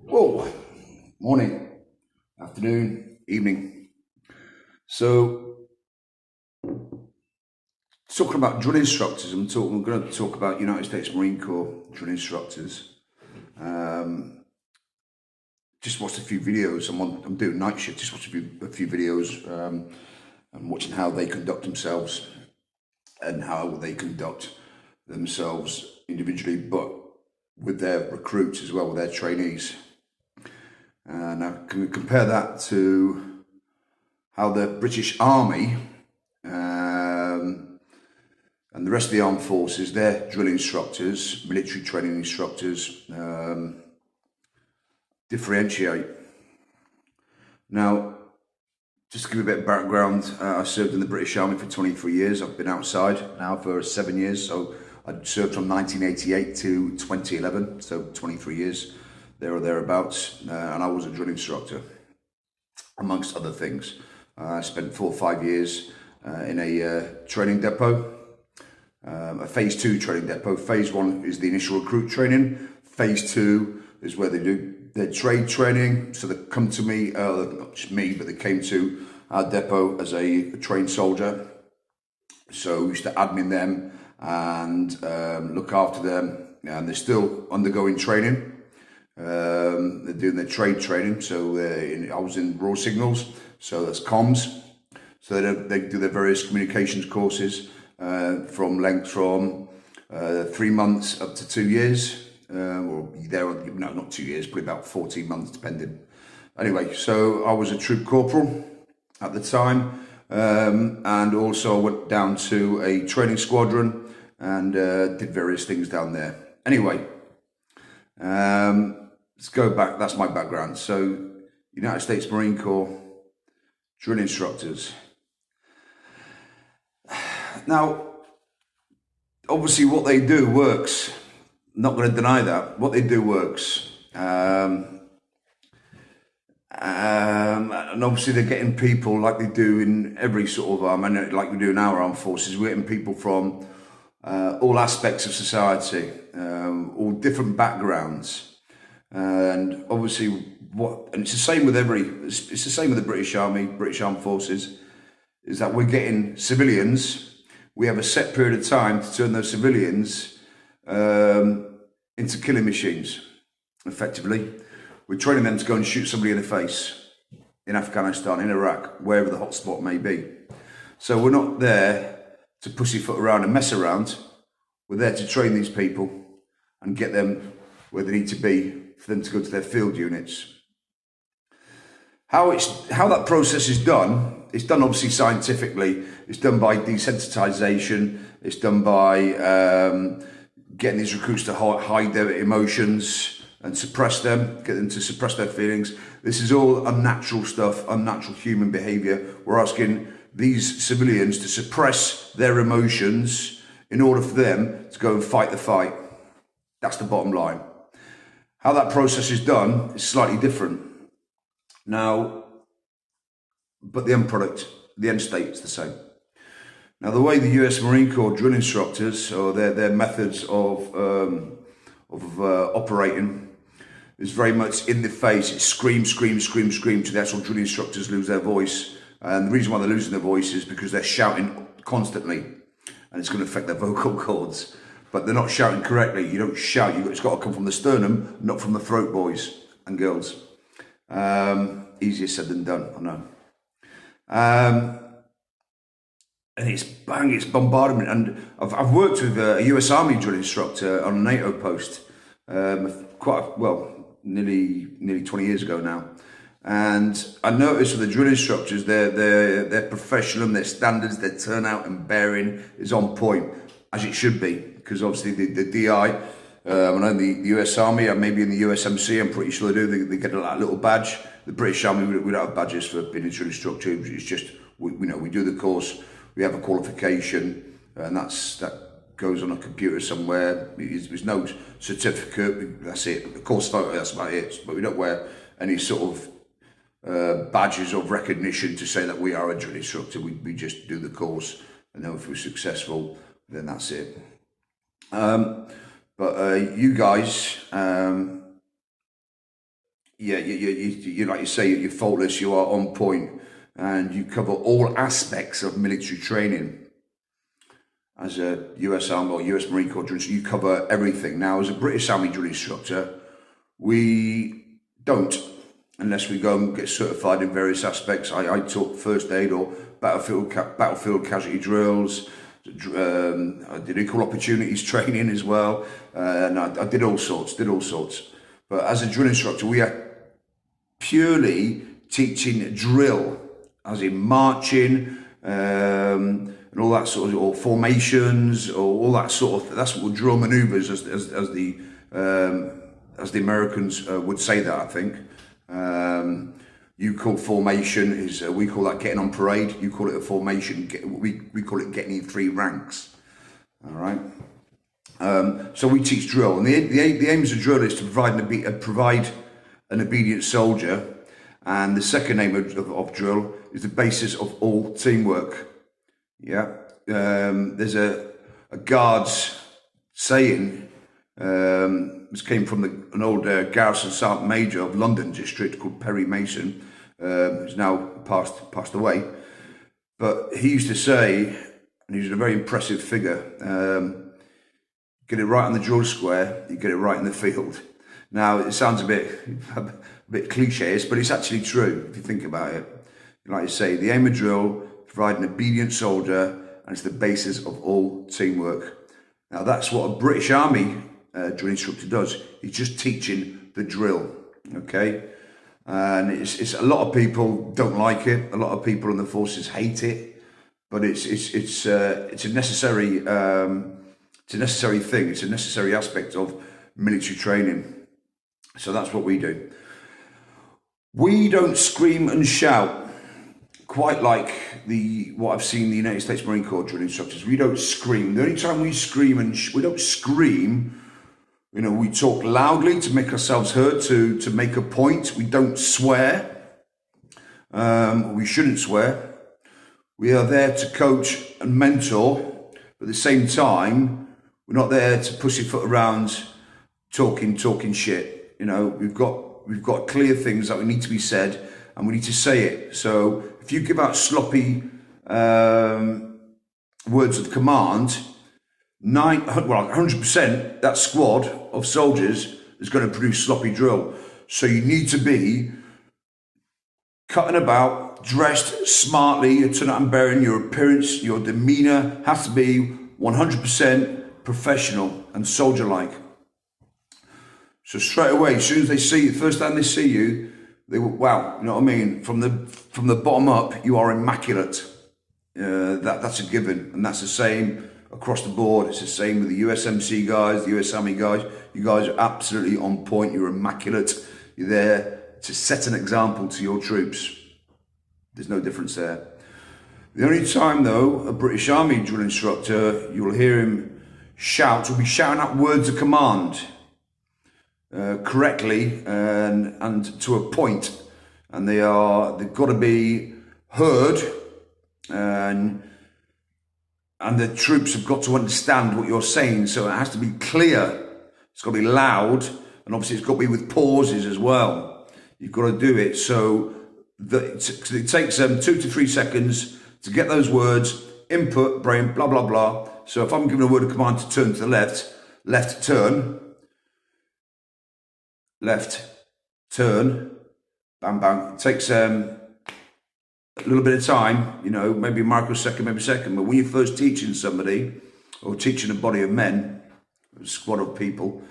Whoa, morning, afternoon, evening. So, talking about drill instructors, I'm going to talk about United States Marine Corps drill instructors. Just watched a few videos. I'm doing night shift. Just watched a few videos and watching how they conduct themselves and how they conduct themselves individually, but with their recruits as well, with their trainees. Now, can we compare that to how the British Army and the rest of the armed forces, their drill instructors, military training instructors, differentiate? Now, just to give you a bit of background, I served in the British Army for 23 years. I've been outside now for 7 years. So I served from 1988 to 2011, so 23 years, there or thereabouts. And I was a drill instructor, amongst other things. I spent 4 or 5 years in a training depot, a phase 2 training depot. Phase 1 is the initial recruit training. Phase 2 is where they do their trade training. So they come to me, not just me, but they came to our depot as a trained soldier. So we used to admin them and look after them. And they're still undergoing training. They're doing their trade training. So I was in raw signals, so that's comms. So they do their various communications courses from 3 months up to 2 years. Or there, no, not 2 years, probably about 14 months, depending. Anyway, so I was a troop corporal at the time, and also I went down to a training squadron and did various things down there. Anyway, let's go back. That's my background. So, United States Marine Corps drill instructors. Now, obviously, what they do works. Not going to deny that. What they do works. And obviously they're getting people like they do in every sort of arm, and like we do in our armed forces. We're getting people from all aspects of society, all different backgrounds. And obviously and it's the same with it's the same with the British Army, British Armed Forces, is that we're getting civilians. We have a set period of time to turn those civilians into killing machines, effectively. We're training them to go and shoot somebody in the face in Afghanistan, in Iraq, wherever the hotspot may be. So we're not there to pussyfoot around and mess around. We're there to train these people and get them where they need to be for them to go to their field units. How that process is done, it's done obviously scientifically. It's done by desensitization. It's done by getting these recruits to hide their emotions and suppress them, get them to suppress their feelings. This is all unnatural stuff, unnatural human behavior. We're asking these civilians to suppress their emotions in order for them to go and fight the fight. That's the bottom line. How that process is done is slightly different. Now, but the end product, the end state is the same. Now, the way the US Marine Corps drill instructors, or their methods of operating, is very much in the face. It's scream, scream, scream, scream till the actual drill instructors lose their voice. And the reason why they're losing their voice is because they're shouting constantly, and it's going to affect their vocal cords. But they're not shouting correctly. You don't shout. It's got to come from the sternum, not from the throat, boys and girls. Easier said than done, I know. And it's bang, it's bombardment. And I've worked with a US Army drill instructor on a NATO post nearly 20 years ago now. And I noticed with the drill instructors, they're professional, their standards, their turnout and bearing is on point, as it should be. Because obviously the DI, I know the US Army, and maybe in the USMC, I'm pretty sure they do, they get a little badge. The British Army, we don't have badges for being a drill instructor. It's just, we do the course. We have a qualification, and that goes on a computer somewhere. There's no certificate. That's it. The course photo. That's about it. But we don't wear any sort of badges of recognition to say that we are a drill instructor. We just do the course, and then if we're successful, then that's it. But you guys, yeah, you like you say, you're faultless, you are on point, and you cover all aspects of military training. As a US Army or US Marine Corps drill instructor, you cover everything. Now, as a British Army drill instructor, we don't, unless we go and get certified in various aspects. I taught first aid or battlefield casualty drills. I did equal opportunities training as well, and I did all sorts. But as a drill instructor, we are purely teaching drill, as in marching, and all that sort of, or formations, or all that sort of. That's what drill manoeuvres, as the Americans would say that. I think you call formation is we call that getting on parade. You call it a formation. We call it getting in three ranks. All right. So we teach drill, and the aim of drill is to provide an obedient soldier, and the second aim of drill is the basis of all teamwork. Yeah, there's a Guards saying, this came from an old garrison sergeant major of London district called Perry Mason, who's now passed away. But he used to say, and he was a very impressive figure, get it right on the drill square, you get it right in the field. Now, it sounds a bit cliche-ish, but it's actually true if you think about it. Like I say, the aim of drill, provide an obedient soldier, and it's the basis of all teamwork. Now, that's what a British Army drill instructor does. He's just teaching the drill, okay? And it's a lot of people don't like it. A lot of people in the forces hate it, but it's a necessary thing. It's a necessary aspect of military training. So that's what we do. We don't scream and shout. Quite like what I've seen the United States Marine Corps drill instructors, we don't scream. The only time we scream, we don't scream, we talk loudly to make ourselves heard, to make a point. We don't swear. We shouldn't swear. We are there to coach and mentor, but at the same time, we're not there to pussyfoot around talking shit. We've got clear things that we need to be said, and we need to say it. So if you give out sloppy words of command, 100% that squad of soldiers is going to produce sloppy drill. So you need to be cutting about, dressed smartly, your turn out and bearing, your appearance, your demeanour has to be 100% professional and soldier-like. So straight away, as soon as they see you, first time they see you, they will, wow, you know what I mean? From the bottom up, you are immaculate. That's a given, and that's the same across the board. It's the same with the USMC guys, the US Army guys. You guys are absolutely on point. You're immaculate. You're there to set an example to your troops. There's no difference there. The only time, though, a British Army drill instructor, you'll hear him shout, will be shouting out words of command. Correctly and to a point, and they've got to be heard, and the troops have got to understand what you're saying. So it has to be clear. It's got to be loud, and obviously it's got to be with pauses as well. You've got to do it so that it takes them 2 to 3 seconds to get those words, input, brain, blah blah blah. So if I'm giving a word of command to turn to the left turn. Left, turn, bang, bang. It takes a little bit of time, maybe a microsecond, maybe a second. But when you're first teaching somebody, or teaching a body of men, a squad of people,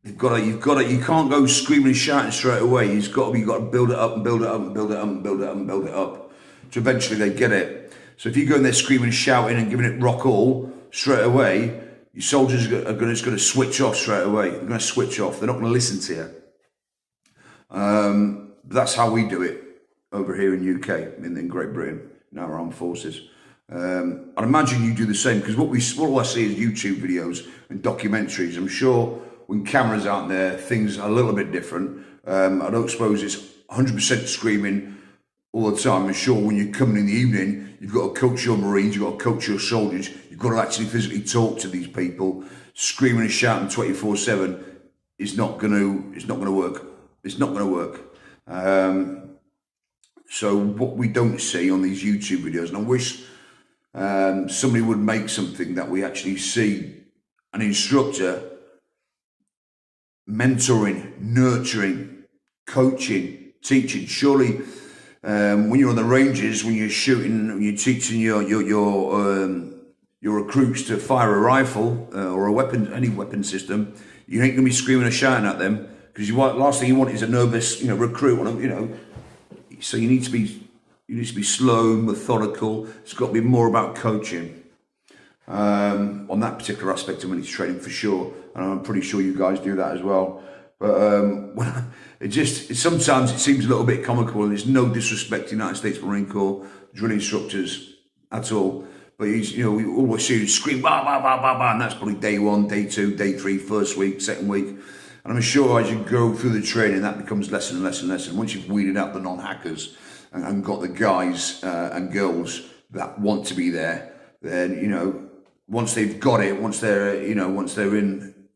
you can't go screaming and shouting straight away. You've got to build it up and build it up and build it up and build it up and build it up. So eventually they get it. So if you go in there screaming and shouting and giving it rock all straight away, your soldiers are just going to switch off straight away. They're going to switch off. They're not going to listen to you. That's how we do it over here in UK, in Great Britain, in our armed forces. I'd imagine you do the same, because what I see is YouTube videos and documentaries. I'm sure when cameras aren't there, things are a little bit different. I don't suppose it's 100% screaming all the time. I'm sure when you're coming in the evening, you've got to coach your Marines, you've got to coach your soldiers, you've got to actually physically talk to these people, screaming and shouting 24/7. it's not going to work. It's not going to work. So what we don't see on these YouTube videos, and I wish somebody would make something that we actually see an instructor mentoring, nurturing, coaching, teaching. Surely, when you're on the ranges, when you're shooting, when you're teaching your recruits to fire a rifle or a weapon, any weapon system, you ain't gonna be screaming and shouting at them, because last thing you want is a nervous, recruit. So you need to be slow, methodical. It's got to be more about coaching on that particular aspect of military training for sure, and I'm pretty sure you guys do that as well. But sometimes it seems a little bit comical, and there's no disrespect to the United States Marine Corps drill instructors at all. But we always see you scream, bah, bah, bah, bah, bah, and that's probably day 1, day 2, day 3, first week, second week. And I'm sure as you go through the training, that becomes less and less and less. And once you've weeded out the non-hackers and got the guys and girls that want to be there, then, once they've got it, once they're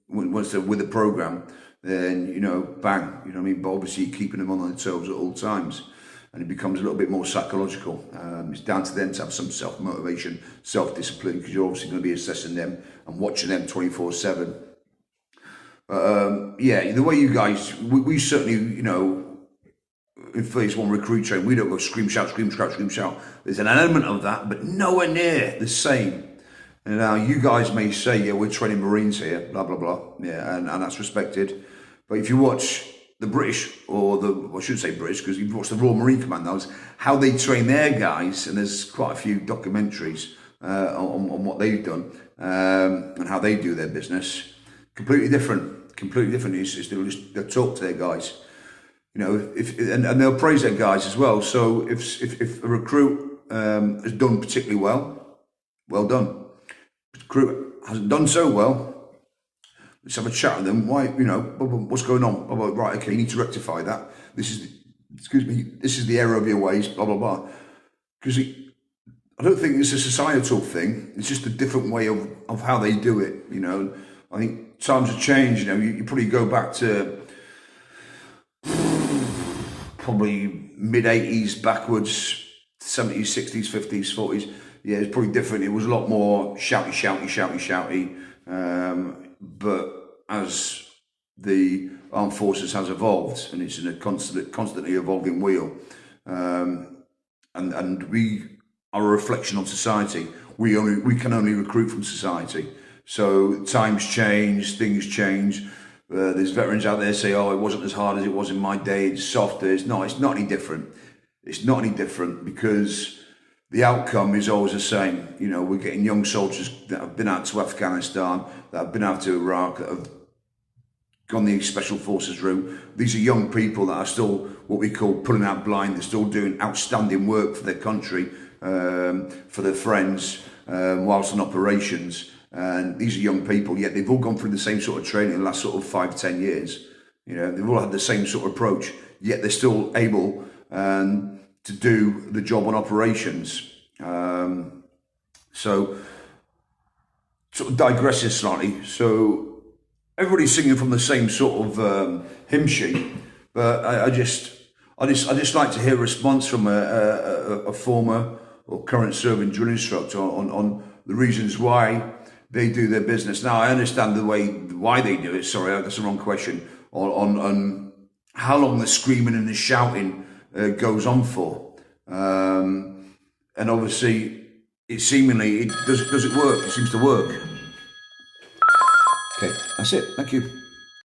with the program, then, bang, But obviously you're keeping them on their toes at all times. And it becomes a little bit more psychological. It's down to them to have some self-motivation, self-discipline, because you're obviously going to be assessing them and watching them 24/7. The way you guys, we certainly, in phase 1 recruit training, we don't go scream, shout, scream, shout, scream, shout. There's an element of that, but nowhere near the same. And now you guys may say, yeah, we're training Marines here, blah, blah, blah. Yeah, and that's respected. But if you watch the British, I should say British, because you've watched the Royal Marine Commandos, how they train their guys, and there's quite a few documentaries on what they've done and how they do their business. Completely different. They'll talk to their guys, and they'll praise their guys as well. So if a recruit has done particularly well done. If the recruit hasn't done so well, let's have a chat with them. Why, what's going on? Right, okay, you need to rectify that. This is the error of your ways, blah, blah, blah. Because I don't think it's a societal thing. It's just a different way of how they do it, I think times have changed, you probably go back to probably mid-80s backwards, 70s, 60s, 50s, 40s. Yeah, it's probably different. It was a lot more shouty. But as the armed forces has evolved, and it's in a constantly evolving wheel, and we are a reflection of society. We can only recruit from society. So times change, things change. There's veterans out there say, "Oh, it wasn't as hard as it was in my day. It's softer." It's not any different. It's not any different, because the outcome is always the same. We're getting young soldiers that have been out to Afghanistan, that have been out to Iraq, that have gone the special forces route. These are young people that are still what we call pulling out blind. They're still doing outstanding work for their country, for their friends, whilst on operations. And these are young people, yet they've all gone through the same sort of training in the last sort of 5-10 years. They've all had the same sort of approach, yet they're still able to do the job on operations. So sort of digressing slightly. So everybody's singing from the same sort of hymn sheet, but I just like to hear a response from a former or current serving drill instructor on the reasons why they do their business. Now, I understand why they do it. Sorry, that's the wrong question. On how long the screaming and the shouting goes on for, and obviously, does it work? It seems to work. Okay, that's it. Thank you.